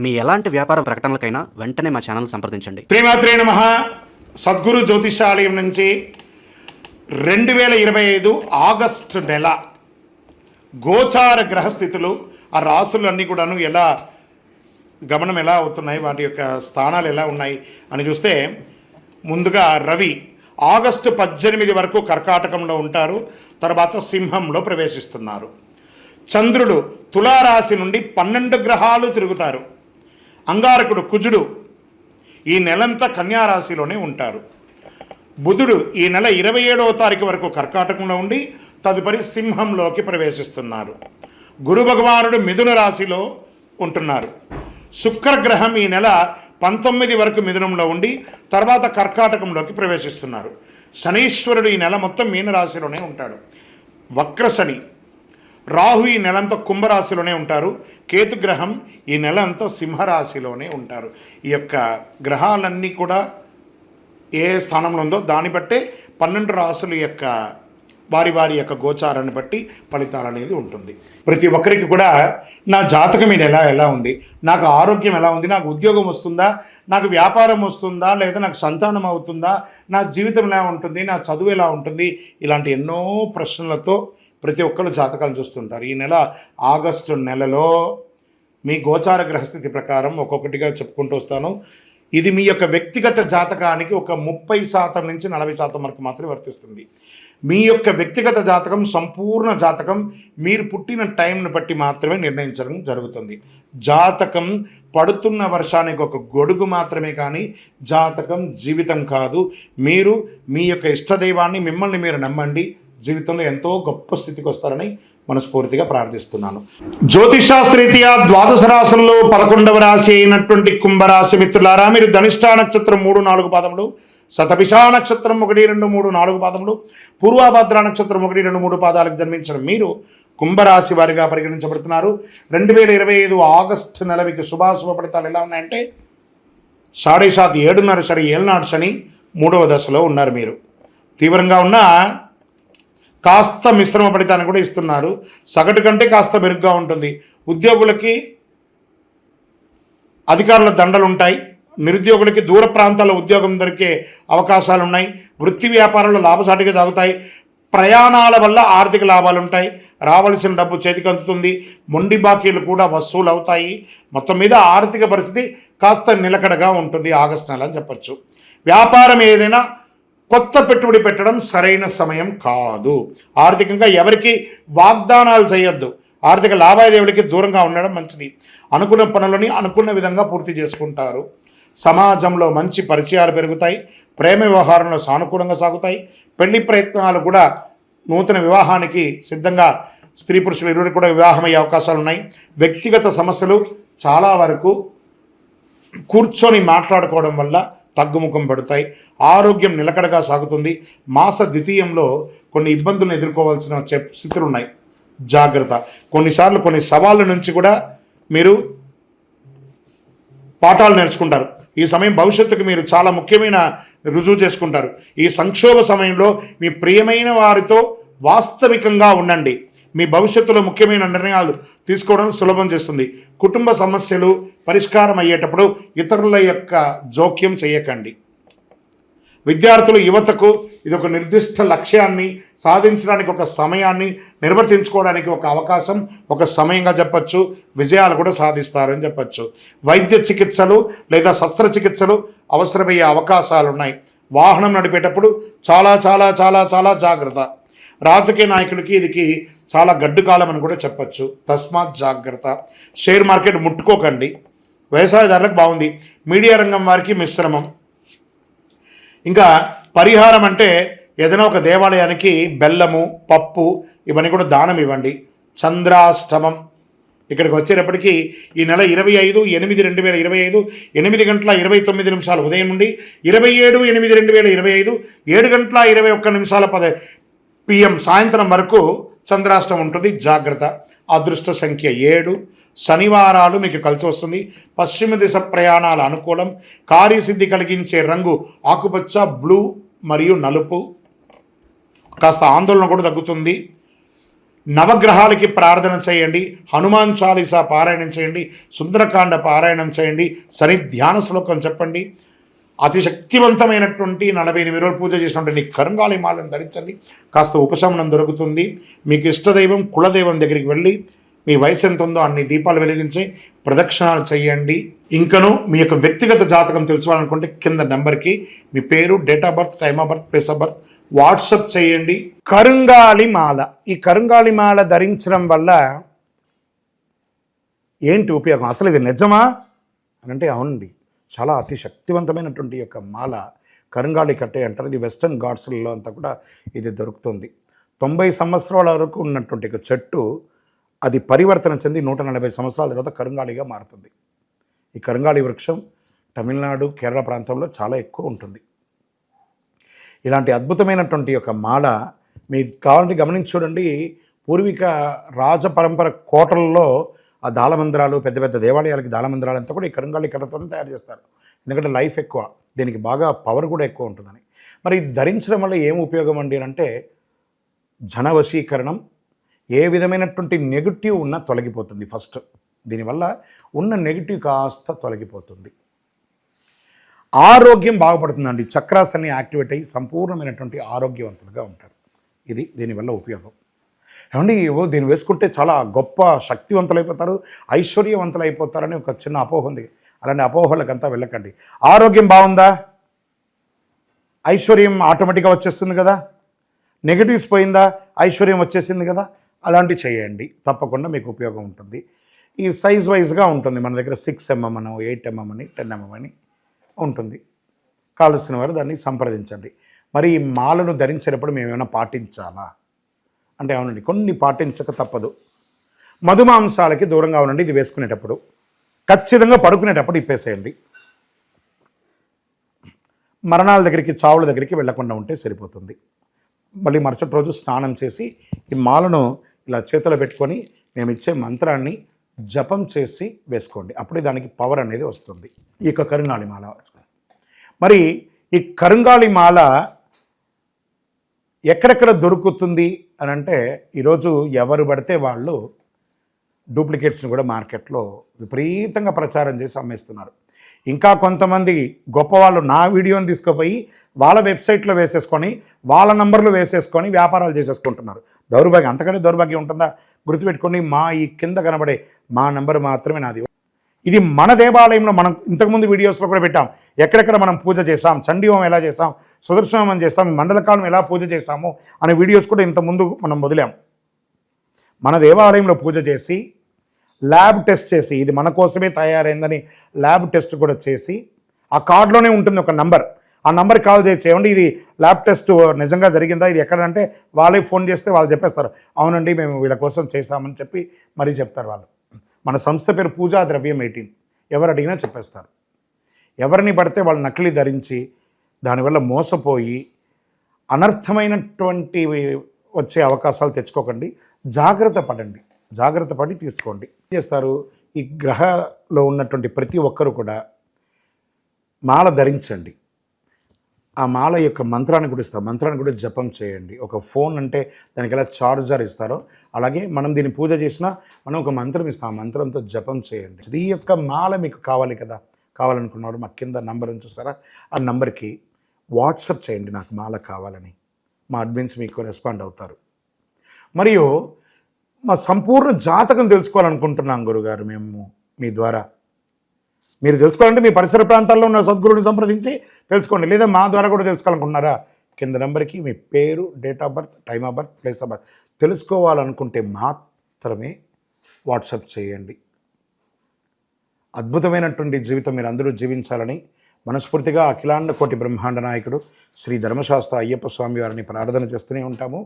మీ ఎలాంటి వ్యాపార ప్రకటనలకైనా వెంటనే మా ఛానల్ సంప్రదించండి. శ్రీమాత్రే నమః. సద్గురు జ్యోతిషాలయం నుంచి 2025 ఆగస్టు నెల గోచార గ్రహస్థితులు, ఆ రాసులన్నీ కూడాను ఎలా గమనం ఎలా అవుతున్నాయి, వాటి యొక్క స్థానాలు ఎలా ఉన్నాయి అని చూస్తే, ముందుగా రవి ఆగస్టు 18 వరకు కర్కాటకంలో ఉంటారు, తర్వాత సింహంలో ప్రవేశిస్తున్నారు. చంద్రుడు తులారాశి నుండి 12 గ్రహాలు తిరుగుతారు. అంగారకుడు కుజుడు ఈ నెలంతా కన్యారాశిలోనే ఉంటారు. బుధుడు ఈ నెల 27వ తారీఖు వరకు కర్కాటకంలో ఉండి తదుపరి సింహంలోకి ప్రవేశిస్తున్నారు. గురు భగవానుడు మిథున రాశిలో ఉంటున్నారు. శుక్రగ్రహం ఈ నెల 19 వరకు మిథునంలో ఉండి తర్వాత కర్కాటకంలోకి ప్రవేశిస్తున్నారు. శనీశ్వరుడు ఈ నెల మొత్తం మీనరాశిలోనే ఉంటాడు. వక్ర శని. రాహు ఈ నెలంతా కుంభరాశిలోనే ఉంటారు. కేతుగ్రహం ఈ నెల అంతా సింహరాశిలోనే ఉంటారు. ఈ యొక్క గ్రహాలన్నీ కూడా ఏ స్థానంలో ఉందో దాన్ని బట్టే 12 రాశుల యొక్క వారి యొక్క గోచారాన్ని బట్టి ఫలితాలు అనేది ఉంటుంది. ప్రతి ఒక్కరికి కూడా నా జాతకం ఇది ఎలా ఉంది, నాకు ఆరోగ్యం ఎలా ఉంది, నాకు ఉద్యోగం వస్తుందా, నాకు వ్యాపారం వస్తుందా, లేదా నాకు సంతానం అవుతుందా, నా జీవితం ఎలా ఉంటుంది, నా చదువు ఎలా ఉంటుంది, ఇలాంటి ఎన్నో ప్రశ్నలతో ప్రతి ఒక్కరు జాతకాలు చూస్తుంటారు. ఈ నెల ఆగస్టు నెలలో మీ గోచార గ్రహస్థితి ప్రకారం ఒక్కొక్కటిగా చెప్పుకుంటూ వస్తాను. ఇది మీ యొక్క వ్యక్తిగత జాతకానికి ఒక 30% నుంచి 40% వరకు మాత్రమే వర్తిస్తుంది. మీ యొక్క వ్యక్తిగత జాతకం, సంపూర్ణ జాతకం మీరు పుట్టిన టైంను బట్టి మాత్రమే నిర్ణయించడం జరుగుతుంది. జాతకం పడుతున్న వర్షానికి ఒక గొడుగు మాత్రమే, కానీ జాతకం జీవితం కాదు. మీరు మీ యొక్క ఇష్టదైవాన్ని, మిమ్మల్ని మీరు నమ్మండి, జీవితంలో ఎంతో గొప్ప స్థితికి వస్తారని మనస్ఫూర్తిగా ప్రార్థిస్తున్నాను. జ్యోతిషాస్త్రీత్యా ద్వాదశ రాశుల్లో 11వ రాశి అయినటువంటి కుంభరాశి మిత్రులారా, మీరు ధనిష్ఠా నక్షత్రం 3-4 పాదములు, శతభిషా నక్షత్రం 1-2-3-4 పాదములు, పూర్వభద్ర నక్షత్రం 1-2-3 పాదాలకు జన్మించిన మీరు కుంభరాశి వారిగా పరిగణించబడుతున్నారు. 2025 ఆగస్టు నెల మీకు శుభాశుభ ఫలితాలు ఎలా ఉన్నాయంటే, 7.5 7.5 శని, ఏళ్ళనాడు శని 3వ దశలో ఉన్నారు. మీరు తీవ్రంగా ఉన్న కాస్త మిశ్రమ ఫలితాన్ని కూడా ఇస్తున్నారు. సగటు కంటే కాస్త మెరుగ్గా ఉంటుంది. ఉద్యోగులకి అధికారుల దండలు ఉంటాయి. నిరుద్యోగులకి దూర ప్రాంతాల్లో ఉద్యోగం దొరికే అవకాశాలు ఉన్నాయి. వృత్తి వ్యాపారాలు లాభసాటిగా సాగుతాయి. ప్రయాణాల వల్ల ఆర్థిక లాభాలు ఉంటాయి. రావాల్సిన డబ్బు చేతికి అందుతుంది. మొండి బాకీలు కూడా వసూలు అవుతాయి. మొత్తం మీద ఆర్థిక పరిస్థితి కాస్త నిలకడగా ఉంటుంది ఆగస్టు నెల అని చెప్పచ్చు. వ్యాపారం ఏదైనా కొత్త పెట్టుబడి పెట్టడం సరైన సమయం కాదు. ఆర్థికంగా ఎవరికి వాగ్దానాలు చేయొద్దు. ఆర్థిక లావాదేవీలకి దూరంగా ఉండడం మంచిది. అనుకున్న పనులని అనుకున్న విధంగా పూర్తి చేసుకుంటారు. సమాజంలో మంచి పరిచయాలు పెరుగుతాయి. ప్రేమ వ్యవహారంలో సానుకూలంగా సాగుతాయి. పెళ్లి ప్రయత్నాలు కూడా నూతన వివాహానికి సిద్ధంగా స్త్రీ పురుషులు ఇరువురికి కూడా వివాహమయ్యే అవకాశాలు ఉన్నాయి. వ్యక్తిగత సమస్యలు చాలా వరకు కూర్చొని మాట్లాడుకోవడం వల్ల తగ్గుముఖం పడతాయి. ఆరోగ్యం నిలకడగా సాగుతుంది. మాస ద్వితీయంలో కొన్ని ఇబ్బందులను ఎదుర్కోవాల్సిన స్థితులు ఉన్నాయి. జాగ్రత్త. కొన్నిసార్లు కొన్ని సవాళ్ళ నుంచి కూడా మీరు పాఠాలు నేర్చుకుంటారు. ఈ సమయం భవిష్యత్తుకు మీరు చాలా ముఖ్యమైన రుజువు చేసుకుంటారు. ఈ సంక్షోభ సమయంలో మీ ప్రియమైన వారితో వాస్తవికంగా ఉండండి. మీ భవిష్యత్తులో ముఖ్యమైన నిర్ణయాలు తీసుకోవడం సులభం చేస్తుంది. కుటుంబ సమస్యలు పరిష్కారం అయ్యేటప్పుడు ఇతరుల యొక్క జోక్యం చేయకండి. విద్యార్థులు, యువతకు ఇది ఒక నిర్దిష్ట లక్ష్యాన్ని సాధించడానికి ఒక సమయాన్ని నిర్వర్తించుకోవడానికి ఒక అవకాశం, ఒక సమయంగా చెప్పచ్చు. విజయాలు కూడా సాధిస్తారని చెప్పచ్చు. వైద్య చికిత్సలు లేదా శస్త్రచికిత్సలు అవసరమయ్యే అవకాశాలు ఉన్నాయి. వాహనం నడిపేటప్పుడు చాలా చాలా చాలా చాలా జాగ్రత్త. రాజకీయ నాయకుడికి ఇది చాలా గడ్డు కాలం అని కూడా చెప్పచ్చు. తస్మాత్ జాగ్రత్త. షేర్ మార్కెట్ ముట్టుకోకండి. వ్యవసాయదారులకు బాగుంది. మీడియా రంగం వారికి మిశ్రమం. ఇంకా పరిహారం అంటే ఏదైనా ఒక దేవాలయానికి బెల్లము, పప్పు ఇవన్నీ కూడా దానం ఇవ్వండి. చంద్రాష్టమం ఇక్కడికి వచ్చేటప్పటికి ఈ నెల 25/8/2025 8:29 ఉదయం నుండి 27/8/2025 7:21 PM సాయంత్రం వరకు చంద్రాష్టమం ఉంటుంది. జాగ్రత్త. అదృష్ట సంఖ్య 7. శనివారాలు మీకు కలిసి వస్తుంది. పశ్చిమ దిశ ప్రయాణాల అనుకూలం. కార్యసిద్ధి కలిగించే రంగు ఆకుపచ్చ, బ్లూ మరియు నలుపు. కాస్త ఆందోళన కూడా తగ్గుతుంది. నవగ్రహాలకి ప్రార్థన చేయండి, హనుమాన్ చాలీసా పారాయణం చేయండి, సుందరకాండ పారాయణం చేయండి, శని ధ్యాన శ్లోకం చెప్పండి. అతి శక్తివంతమైనటువంటి 48 రోజులు పూజ చేసినటువంటి కరుంగాళి మాలను ధరించండి. కాస్త ఉపశమనం దొరుకుతుంది. మీకు ఇష్టదైవం కులదైవం దగ్గరికి వెళ్ళి మీ వయసు ఎంత ఉందో అన్ని దీపాలు వెలిగించి ప్రదక్షిణాలు చేయండి. ఇంకను మీ యొక్క వ్యక్తిగత జాతకం తెలుసుకోవాలనుకుంటే కింద నెంబర్కి మీ పేరు, date of birth, time of birth, place of birth WhatsApp చేయండి. కరుంగాళి మాల, ఈ కరుంగాళి మాల ధరించడం వల్ల ఏంటి ఉపయోగం? అసలు ఇది నిజమా అని అంటే అవునండి, చాలా అతి శక్తివంతమైనటువంటి యొక్క మాల కరుంగాళి కట్టే అంటారు. ఇది వెస్టర్న్ ఘాట్స్లలో అంతా కూడా ఇది దొరుకుతుంది. 90 సంవత్సరాల వరకు ఉన్నటువంటి ఒక చెట్టు అది పరివర్తన చెంది 140 సంవత్సరాల తర్వాత కరుంగాళిగా మారుతుంది. ఈ కరుంగాళి వృక్షం తమిళనాడు, కేరళ ప్రాంతంలో చాలా ఎక్కువ ఉంటుంది. ఇలాంటి అద్భుతమైనటువంటి యొక్క మాల మీకు కావాలంటే గమనించి చూడండి. పూర్వీక రాజ పరంపర కోటలలో ఆ దాళమందిరాలు, పెద్ద పెద్ద దేవాలయాలకి దాళమందిరాలు అంతా కూడా ఈ కరుంగాళి కర్రతోనే తయారు చేస్తారు. ఎందుకంటే లైఫ్ ఎక్కువ, దీనికి బాగా పవర్ కూడా ఎక్కువ ఉంటుందని. మరి ఇది ధరించడం వల్ల ఏం ఉపయోగం అండి అంటే జన వశీకరణం, ఏ విధమైనటువంటి నెగిటివ్ ఉన్నా తొలగిపోతుంది. ఫస్ట్ దీనివల్ల ఉన్న నెగిటివ్ కాస్త తొలగిపోతుంది. ఆరోగ్యం బాగుపడుతుందండి. చక్రాస్ అన్ని యాక్టివేట్ అయ్యి సంపూర్ణమైనటువంటి ఆరోగ్యవంతులుగా ఉంటారు. ఇది దీనివల్ల ఉపయోగం. ఏమండి దీన్ని వేసుకుంటే చాలా గొప్ప శక్తివంతులైపోతారు, ఐశ్వర్యవంతులు అయిపోతారని ఒక చిన్న అపోహ ఉంది. అలాంటి అపోహలకంతా వెళ్ళకండి. ఆరోగ్యం బాగుందా, ఐశ్వర్యం ఆటోమేటిక్గా వచ్చేస్తుంది కదా. నెగిటివ్స్ పోయిందా, ఐశ్వర్యం వచ్చేసింది కదా. అలాంటివి చేయండి, తప్పకుండా మీకు ఉపయోగం ఉంటుంది. ఈ సైజ్ వైజ్గా ఉంటుంది. మన దగ్గర 6 mm అని, 8 mm అని, 10 mm అని ఉంటుంది. కావలసిన వారు దాన్ని సంప్రదించండి. మరి ఈ మాలను ధరించేటప్పుడు మేము ఏమైనా పాటించాలా అంటే అవునండి, కొన్ని పాటించక తప్పదు. మధుమాంసాలకి దూరంగా ఉండండి. ఇది వేసుకునేటప్పుడు ఖచ్చితంగా పడుకునేటప్పుడు ఇప్పేసేయండి. మరణాల దగ్గరికి, చావుల దగ్గరికి వెళ్లకుండా ఉంటే సరిపోతుంది. మళ్ళీ మరుసటి రోజు స్నానం చేసి ఈ మాలను ఇలా చేతిలో పెట్టుకొని మేము ఇచ్చే మంత్రాన్ని జపం చేసి వేసుకోండి. అప్పుడే దానికి పవర్ అనేది వస్తుంది. ఈ యొక్క కరుంగాళి మాల మరి ఈ కరుంగాళి మాల ఎక్కడెక్కడ దొరుకుతుంది అని అంటే ఈరోజు ఎవరు పడితే వాళ్ళు డూప్లికేట్స్ని కూడా మార్కెట్లో విపరీతంగా ప్రచారం చేసి అమ్మేస్తున్నారు. ఇంకా కొంతమంది గొప్పవాళ్ళు నా వీడియోని తీసుకుపోయి వాళ్ళ వెబ్సైట్లో వేసేసుకొని వాళ్ళ నంబర్లు వేసేసుకొని వ్యాపారాలు చేసేసుకుంటున్నారు. దౌర్భాగ్యం, అంతకంటే దౌర్భాగ్యం ఉంటుందా? గుర్తుపెట్టుకొని మా ఈ కింద కనబడే మా నంబర్ మాత్రమే నాది. ఇది మన దేవాలయంలో మనం ఇంతకుముందు వీడియోస్లో కూడా పెట్టాం. ఎక్కడెక్కడ మనం పూజ చేసాం, చండీ హోమం ఎలా చేసాం, సుదర్శన హోమం చేసాం, మండలకాలం ఎలా పూజ చేసాము అనే వీడియోస్ కూడా ఇంతకుముందు మనం వదిలాం. మన దేవాలయంలో పూజ చేసి ల్యాబ్ టెస్ట్ చేసి ఇది మన కోసమే తయారైందని ల్యాబ్ టెస్ట్ కూడా చేసి ఆ కార్డులోనే ఉంటుంది ఒక నంబర్. ఆ నంబర్కి కాల్ చేసి ఏమండి ఇది ల్యాబ్ టెస్ట్ నిజంగా జరిగిందా, ఇది ఎక్కడంటే వాళ్ళే ఫోన్ చేస్తే వాళ్ళు చెప్పేస్తారు అవునండి మేము వీళ్ళ కోసం చేశామని చెప్పి మరీ చెప్తారు వాళ్ళు. మన సంస్థ పేరు పూజా ద్రవ్యం 18. ఎవరు అడిగినా చెప్పేస్తారు. ఎవరిని పడితే వాళ్ళు నకిలీ ధరించి దానివల్ల మోసపోయి అనర్థమైనటువంటి వచ్చే అవకాశాలు తెచ్చుకోకండి. జాగ్రత్త పడండి, జాగ్రత్త పడి తీసుకోండి. ఏం చేస్తారు, ఈ గ్రహలో ఉన్నటువంటి ప్రతి ఒక్కరు కూడా మాల ధరించండి. ఆ మాల యొక్క మంత్రాన్ని కూడా ఇస్తారు, మంత్రాన్ని కూడా జపం చేయండి. ఒక ఫోన్ అంటే దానికి ఎలా చార్జర్ ఇస్తారో అలాగే మనం దీన్ని పూజ చేసినా మనం ఒక మంత్రం ఇస్తాం, ఆ మంత్రంతో జపం చేయండి. ఈ యొక్క మాల మీకు కావాలి కదా, కావాలనుకున్నవాడు మా కింద నంబర్ చూస్తారా, ఆ నంబర్కి వాట్సాప్ చేయండి నాకు మాల కావాలని. మా అడ్మిన్స్ మీకు రెస్పాండ్ అవుతారు. మరియు మా సంపూర్ణ జాతకం తెలుసుకోవాలనుకుంటున్నాం గురుగారు మేము మీ ద్వారా. మీరు తెలుసుకోవాలంటే మీ పరిసర ప్రాంతాల్లో ఉన్న సద్గురుని సంప్రదించి తెలుసుకోండి. లేదా మా ద్వారా కూడా తెలుసుకోవాలనుకుంటున్నారా, కింద నెంబర్కి మీ పేరు, date of birth, time of birth, place of birth తెలుసుకోవాలనుకుంటే మాత్రమే వాట్సాప్ చేయండి. అద్భుతమైనటువంటి జీవితం మీరు అందరూ జీవించాలని మనస్ఫూర్తిగా అఖిలాండ కోటి బ్రహ్మాండ నాయకుడు శ్రీ ధర్మశాస్త్ర అయ్యప్ప స్వామి వారిని ప్రార్థన చేస్తూనే ఉంటాము.